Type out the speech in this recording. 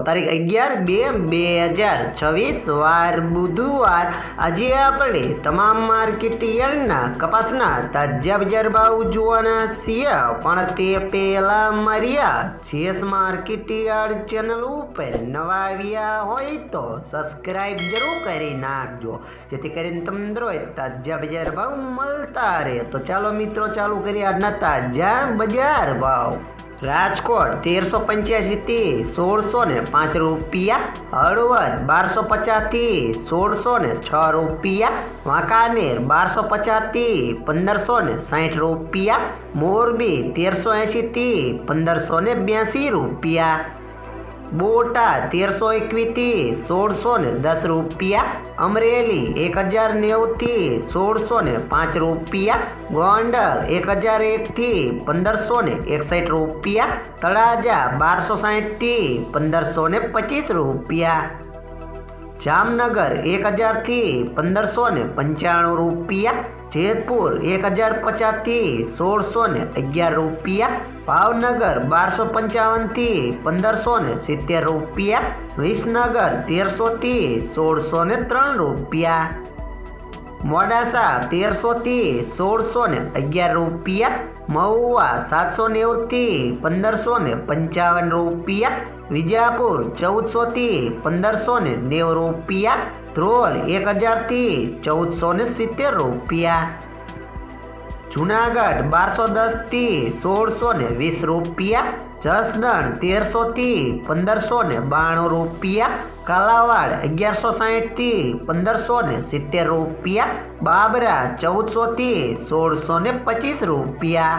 તારીખ 11/2/2026 વાર બુધવાર। આજે આપણે તમામ માર્કેટ યાર્ડના કપાસના તાજા બજાર ભાવ જોવાના છીએ, પણ તે પહેલાં મારી આ જેસ માર્કેટ યાર્ડ ચેનલ ઉપર નવા આવ્યા હોય તો સબસ્ક્રાઈબ જરૂર કરી નાખજો, જેથી કરીને તમને રોજ તાજા બજાર ભાવ મળતા રહે। તો ચાલો મિત્રો ચાલુ કરીએ આજના તાજા બજાર ભાવ। રાજકોટ 1385 થી 1605 રૂપિયા, હળવદ 1250 થી 1606 રૂપિયા, વાંકાનેર 1250 થી 1560 રૂપિયા, મોરબી 1380 થી 1582 રૂપિયા, બોટાદ 1321 થી 1610 રૂપિયા, અમરેલી 1090 થી 1605 રૂપિયા, ગોંડલ 1001 થી 1561 રૂપિયા, તળાજા 1260 થી 1525 રૂપિયા, જામનગર 1000 થી 1595 રૂપિયા, જેતપુર 1050 થી 1611 રૂપિયા, ભાવનગર 1255 થી 1570 રૂપિયા, વિસનગર 1300 થી 1603 રૂપિયા, મોડાસા 1300 થી 1611 રૂપિયા, મહુવા 790 થી 1555 રૂપિયા, વિજાપુર 1400 થી 1590 રૂપિયા, ધ્રોલ 1000 થી 1470 રૂપિયા, જુનાગઢ 1210 થી 1620 રૂપિયા, જસદણ 1300 થી 1592 રૂપિયા, કાલાવાડ 1160 થી 1570 રૂપિયા, બાબરા 1400 થી 1625 રૂપિયા।